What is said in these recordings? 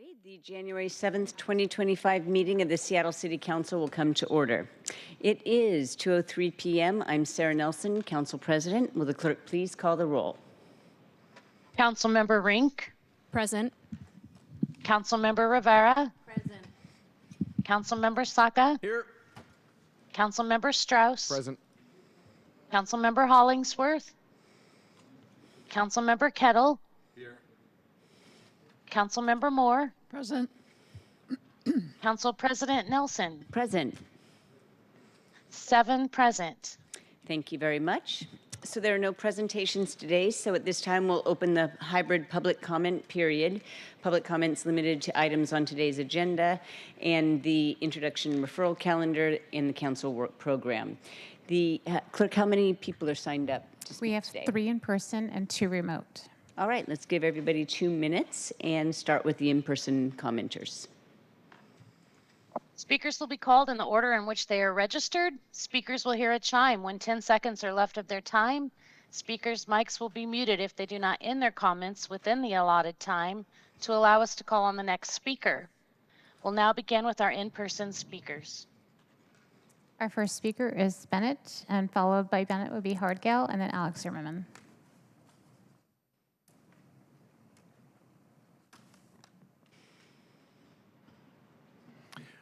everybody. The January 7th, 2025 meeting of the Seattle City Council will come to order. It is 2:03 p.m. I'm Sarah Nelson, Council President. Will the clerk please call the roll? Councilmember Rink. Present. Councilmember Rivera. Present. Councilmember Saka. Here. Councilmember Strauss. Present. Councilmember Hollingsworth. Councilmember Kettle. Here. Councilmember Moore. Present. Council President Nelson. Present. 7 present. Thank you very much. So there are no presentations today, so at this time we'll open the hybrid public comment period. Public comments limited to items on today's agenda and the introduction referral calendar in the council work program. The clerk, how many people are signed up to speak We have today? 3 in person and 2 remote. All right, let's give everybody 2 minutes and start with the in-person commenters. Speakers will be called in the order in which they are registered. Speakers will hear a chime when 10 seconds are left of their time. Speakers' mics will be muted if they do not end their comments within the allotted time to allow us to call on the next speaker. We'll now begin with our in-person speakers. Our first speaker is Bennett, and followed by Bennett would be Hardgale, and then Alex Zimmerman.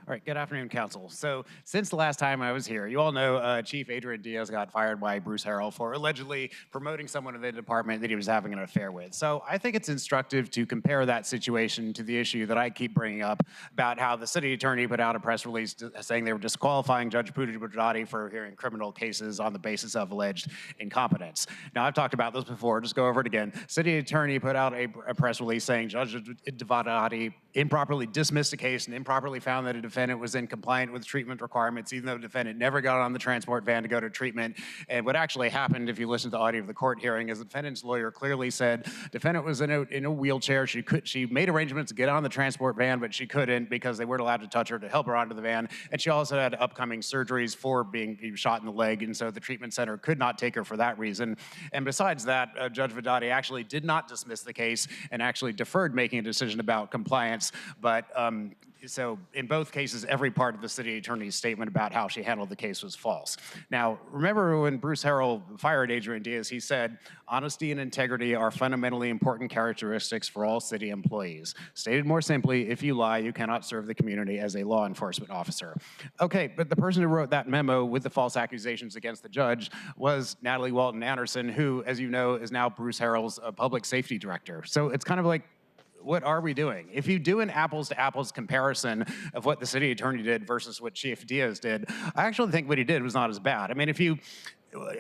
All right, good afternoon, Council. So since the last time I was here, you all know Chief Adrian Diaz got fired by Bruce Harrell for allegedly promoting someone in the department that he was having an affair with. So I think it's instructive to compare that situation to the issue that I keep bringing up about how the city attorney put out a press release saying they were disqualifying Judge Pugliese for hearing criminal cases on the basis of alleged incompetence. Now, I've talked about this before, just go over it again. City attorney put out a press release saying Judge Pugliese improperly dismissed a case and improperly found that a defendant was in compliant with treatment requirements, even though the defendant never got on the transport van to go to treatment. And what actually happened, if you listen to the audio of the court hearing, is the defendant's lawyer clearly said defendant was in a wheelchair. She made arrangements to get on the transport van, but she couldn't because they weren't allowed to touch her to help her onto the van. And she also had upcoming surgeries for being shot in the leg, and so the treatment center could not take her for that reason. And besides that, Judge Pugliese actually did not dismiss the case and actually deferred making a decision about compliance. But so in both cases, every part of the city attorney's statement about how she handled the case was false. Now, remember when Bruce Harrell fired Adrian Diaz, he said, honesty and integrity are fundamentally important characteristics for all city employees. Stated more simply, if you lie, you cannot serve the community as a law enforcement officer. Okay, but the person who wrote that memo with the false accusations against the judge was Natalie Walton Anderson, who, as you know, is now Bruce Harrell's public safety director. So it's kind of like, what are we doing? If you do an apples to apples comparison of what the city attorney did versus what Chief Diaz did, I actually think what he did was not as bad. I mean, if you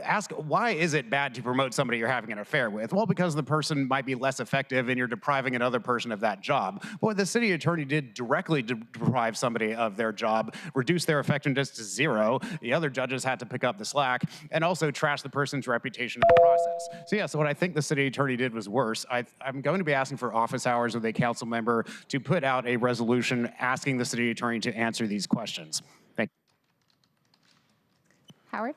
ask, why is it bad to promote somebody you're having an affair with? Well, because the person might be less effective and you're depriving another person of that job. But what the city attorney did directly deprive somebody of their job, reduce their effectiveness to 0. The other judges had to pick up the slack, and also trash the person's reputation in the process. So yeah, so what I think the city attorney did was worse. I'm going to be asking for office hours with a council member to put out a resolution asking the city attorney to answer these questions. Thank you. Howard?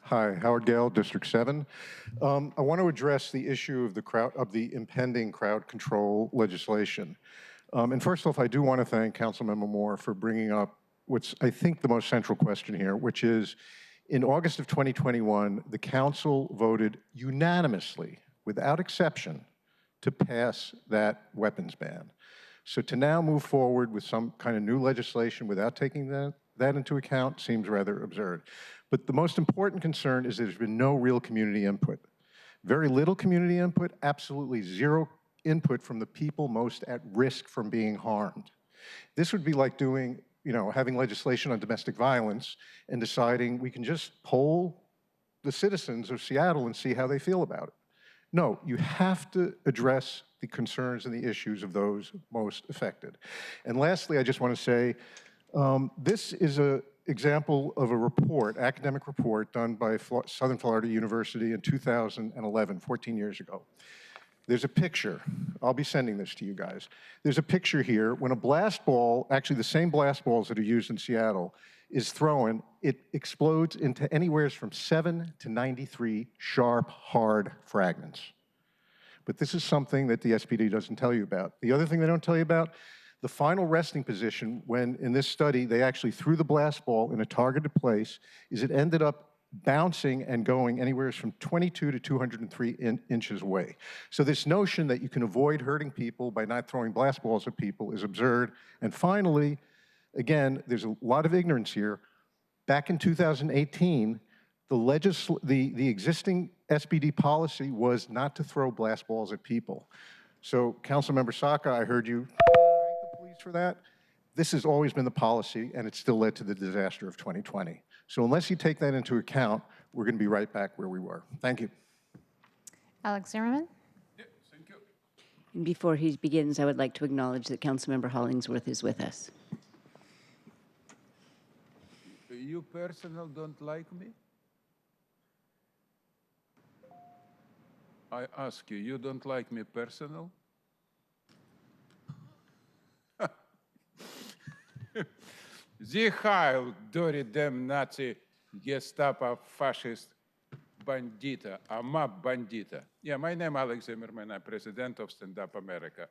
Hi, Howard Gale, District 7. I want to address the issue of the impending crowd control legislation. And first off, I do want to thank Councilmember Moore for bringing up what's, I think, the most central question here, which is, in August of 2021, the council voted unanimously, without exception, to pass that weapons ban. So to now move forward with some kind of new legislation without taking that into account seems rather absurd. But the most important concern is there's been no real community input. Very little community input, absolutely 0 input from the people most at risk from being harmed. This would be like doing, having legislation on domestic violence and deciding we can just poll the citizens of Seattle and see how they feel about it. No, you have to address the concerns and the issues of those most affected. And lastly, I just want to say, this is an example of a report, academic report done by Southern Florida University in 2011, 14 years ago. There's a picture. I'll be sending this to you guys. There's a picture here. When a blast ball, actually the same blast balls that are used in Seattle, is thrown, it explodes into anywhere from 7 to 93 sharp, hard fragments. But this is something that the SPD doesn't tell you about. The other thing they don't tell you about, the final resting position when, in this study, they actually threw the blast ball in a targeted place, is it ended up bouncing and going anywhere from 22 to 203 inches away. So this notion that you can avoid hurting people by not throwing blast balls at people is absurd. And finally, again, there's a lot of ignorance here. Back in 2018, the existing SPD policy was not to throw blast balls at people. So Councilmember Saka, I heard you thank the police for that. This has always been the policy, and it still led to the disaster of 2020. So unless you take that into account, we're going to be right back where we were. Thank you. Alex Zimmerman. Yeah, thank you. And before he begins, I would like to acknowledge that Councilmember Hollingsworth is with us. You personal don't like me? I ask you, you don't like me personal? The Heil, Dory, dem Nazi, Gestapo, fascist, bandita, a mob bandita. Yeah, my name Alex Zimmerman, I'm president of Stand Up America.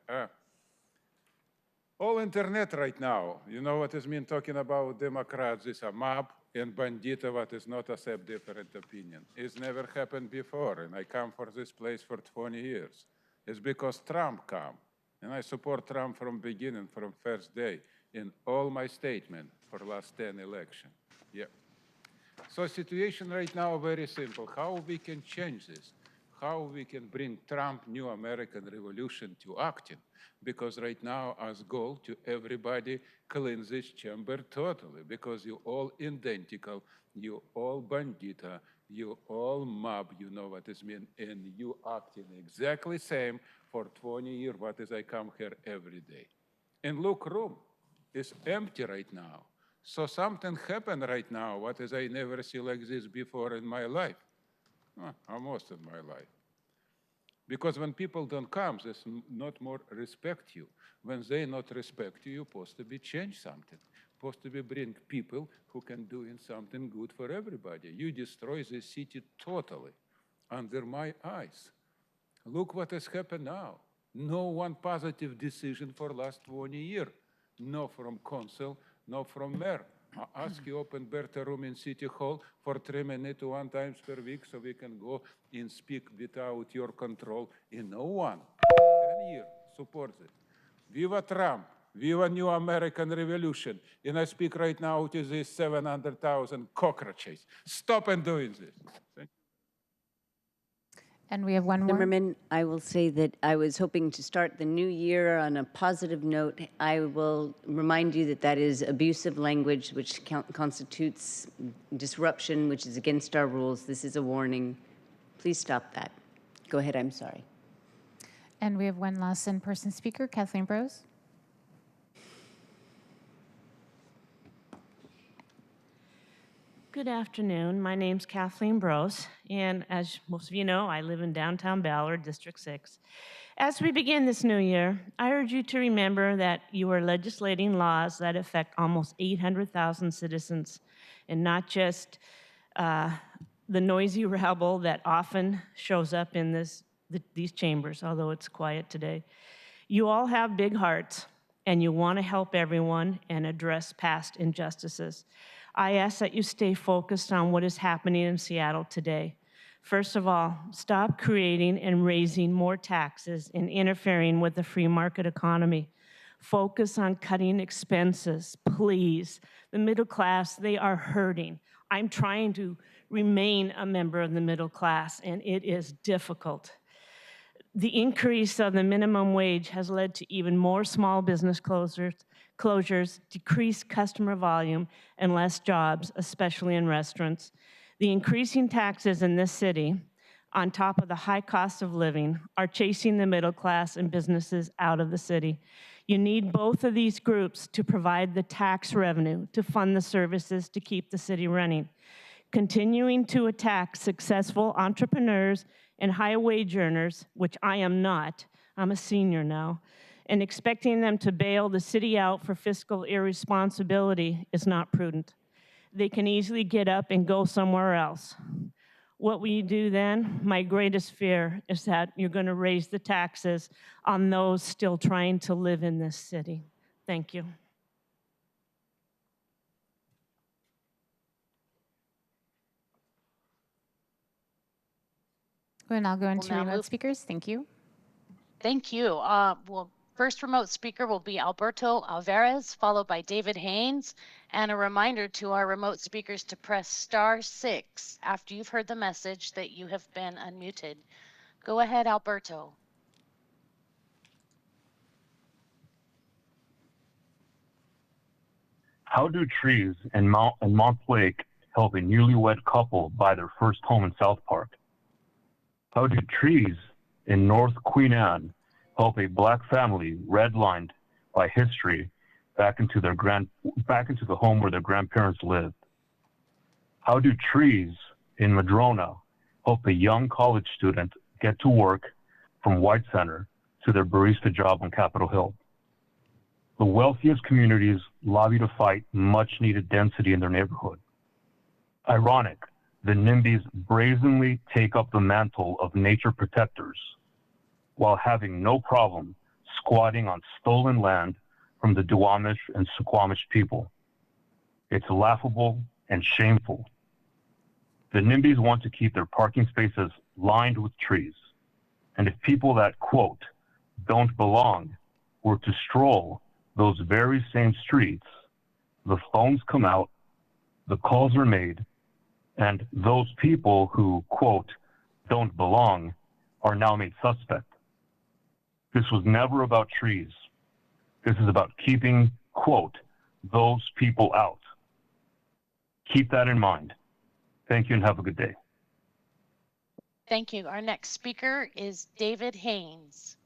All internet right now, you know what is mean talking about Democrats, is a mob, and bandita, what is not accept different opinion. It's never happened before, and I come for this place for 20 years. It's because Trump come, and I support Trump from beginning, from first day, in all my statement for last 10 election. Yeah. So situation right now very simple. How we can change this? How we can bring Trump new American revolution to acting? Because right now as goal to everybody clean this chamber totally, because you all identical, you all bandita, you all mob, you know what it mean, and you acting exactly same for 20 years, what is I come here every day. And look, room is empty right now. So something happened right now, what is I never see like this before in my life, almost in my life. Because when people don't come, there's not more respect you. When they not respect you, you're supposed to be change something. Supposed to be bring people who can do something good for everybody. You destroy the city totally under my eyes. Look what has happened now. No one positive decision for last 20 years. No from council, no from mayor. I ask you open better room in City Hall for 3 minutes, 1 time per week, so we can go and speak without your control. And no one, 10 years, supports it. Viva Trump, viva New American Revolution. And I speak right now to these 700,000 cockroaches. Stop and doing this. Thank you. And we have one more. Zimmerman, I will say that I was hoping to start the new year on a positive note. I will remind you that that is abusive language, which constitutes disruption, which is against our rules. This is a warning. Please stop that. Go ahead, I'm sorry. And we have one last in-person speaker, Kathleen Brose. Good afternoon. My name's Kathleen Brose, and as most of you know, I live in downtown Ballard, District 6. As we begin this new year, I urge you to remember that you are legislating laws that affect almost 800,000 citizens, and not just the noisy rabble that often shows up in these chambers, although it's quiet today. You all have big hearts, and you want to help everyone and address past injustices. I ask that you stay focused on what is happening in Seattle today. First of all, stop creating and raising more taxes and interfering with the free market economy. Focus on cutting expenses, please. The middle class, they are hurting. I'm trying to remain a member of the middle class, and it is difficult. The increase of the minimum wage has led to even more small business closures, decreased customer volume, and less jobs, especially in restaurants. The increasing taxes in this city, on top of the high cost of living, are chasing the middle class and businesses out of the city. You need both of these groups to provide the tax revenue to fund the services to keep the city running. Continuing to attack successful entrepreneurs and high wage earners, which I am not, I'm a senior now, and expecting them to bail the city out for fiscal irresponsibility is not prudent. They can easily get up and go somewhere else. What will you do then? My greatest fear is that you're going to raise the taxes on those still trying to live in this city. Thank you. We'll now go into now remote move- speakers. Thank you. Thank you. First remote speaker will be Alberto Alvarez, followed by David Haynes. And a reminder to our remote speakers to press *6 after you've heard the message that you have been unmuted. Go ahead, Alberto. How do trees in Mont Lake help a newlywed couple buy their first home in South Park? How do trees in North Queen Anne help a black family redlined by history back into the home where their grandparents lived? How do trees in Madrona help a young college student get to work from White Center to their barista job on Capitol Hill? The wealthiest communities lobby to fight much needed density in their neighborhood. Ironic, the NIMBYs brazenly take up the mantle of nature protectors while having no problem squatting on stolen land from the Duwamish and Suquamish people. It's laughable and shameful. The NIMBYs want to keep their parking spaces lined with trees. And if people that, quote, don't belong were to stroll those very same streets, the phones come out, the calls are made, and those people who, quote, don't belong are now made suspect. This was never about trees. This is about keeping, quote, those people out. Keep that in mind. Thank you and have a good day. Thank you. Our next speaker is David Haynes.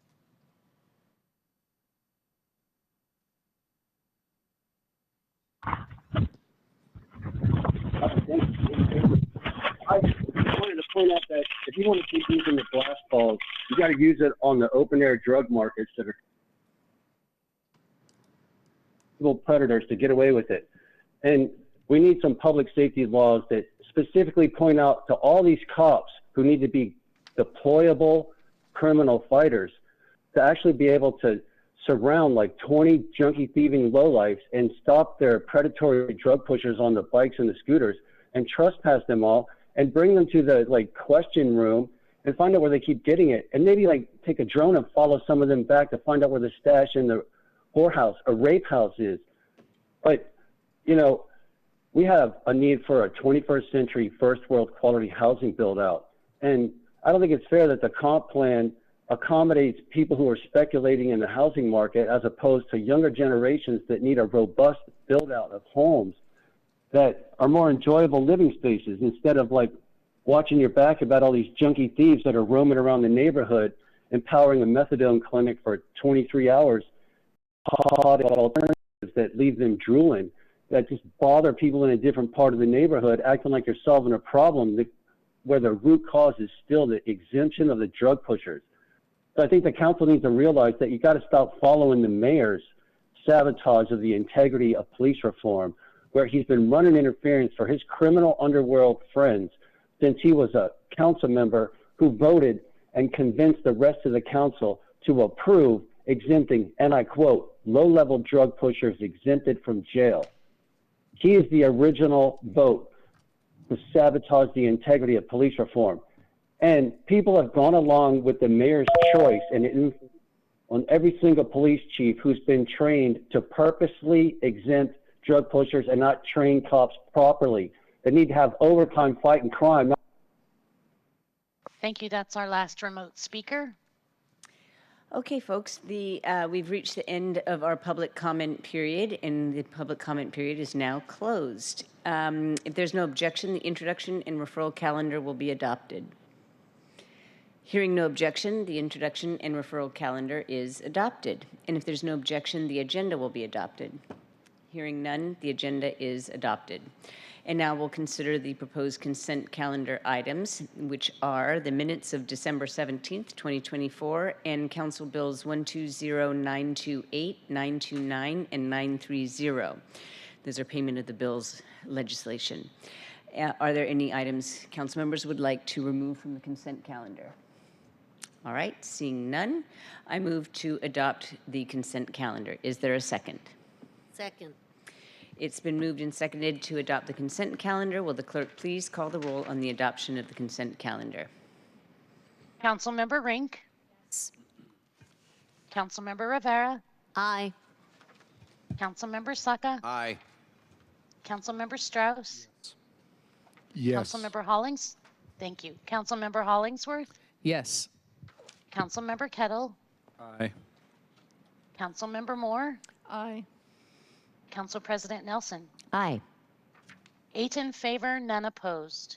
I wanted to point out that if you want to keep using the blast balls, you got to use it on the open air drug markets that are little predators to get away with it. And we need some public safety laws that specifically point out to all these cops who need to be deployable criminal fighters to actually be able to surround like 20 junkie thieving lowlifes and stop their predatory drug pushers on the bikes and the scooters and trespass them all and bring them to the like question room and find out where they keep getting it, and maybe like take a drone and follow some of them back to find out where the stash in the whorehouse or rape house is. But you know, we have a need for a 21st century first world quality housing build out, and I don't think it's fair that the comp plan accommodates people who are speculating in the housing market as opposed to younger generations that need a robust build out of homes that are more enjoyable living spaces, instead of like watching your back about all these junkie thieves that are roaming around the neighborhood, empowering a methadone clinic for 23 hours, alternatives that leave them drooling, that just bother people in a different part of the neighborhood, acting like you're solving a problem where the root cause is still the exemption of the drug pushers. So I think the council needs to realize that you got to stop following the mayor's sabotage of the integrity of police reform, where he's been running interference for his criminal underworld friends since he was a council member who voted and convinced the rest of the council to approve exempting, and I quote, low-level drug pushers exempted from jail. He is the original vote to sabotage the integrity of police reform. And people have gone along with the mayor's choice and on every single police chief who's been trained to purposely exempt drug pushers and not train cops properly. They need to have overtime fighting crime. Thank you. That's our last remote speaker. Okay, folks, we've reached the end of our public comment period, and the public comment period is now closed. If there's no objection, the introduction and referral calendar will be adopted. Hearing no objection, the introduction and referral calendar is adopted. And if there's no objection, the agenda will be adopted. Hearing none, the agenda is adopted. And now we'll consider the proposed consent calendar items, which are the minutes of December 17th, 2024, and Council Bills 120, 928, 929, and 930. Those are payment of the bills legislation. Are there any items council members would like to remove from the consent calendar? All right, seeing none, I move to adopt the consent calendar. Is there a second? Second. It's been moved and seconded to adopt the consent calendar. Will the clerk please call the roll on the adoption of the consent calendar? Councilmember Rink. Councilmember Rivera. Aye. Councilmember Succa. Aye. Councilmember Strauss. Yes. Councilmember Hollings. Thank you. Councilmember Hollingsworth. Yes. Councilmember Kettle. Aye. Councilmember Moore. Aye. Council President Nelson. Aye. 8 in favor, none opposed.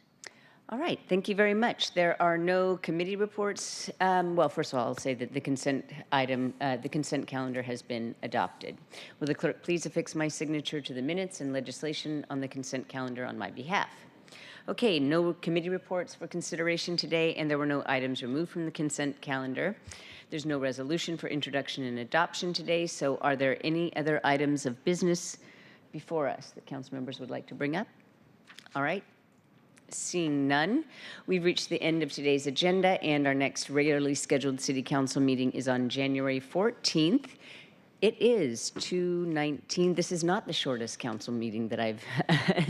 All right, thank you very much. There are no committee reports. Well, first of all, I'll say that the consent calendar has been adopted. Will the clerk please affix my signature to the minutes and legislation on the consent calendar on my behalf? Okay, no committee reports for consideration today, and there were no items removed from the consent calendar. There's no resolution for introduction and adoption today, so are there any other items of business before us that council members would like to bring up? All right. Seeing none, we've reached the end of today's agenda, and our next regularly scheduled city council meeting is on January 14th. It is 2:19. This is not the shortest council meeting that I've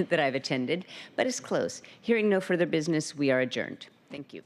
that I've attended, but it's close. Hearing no further business, we are adjourned. Thank you.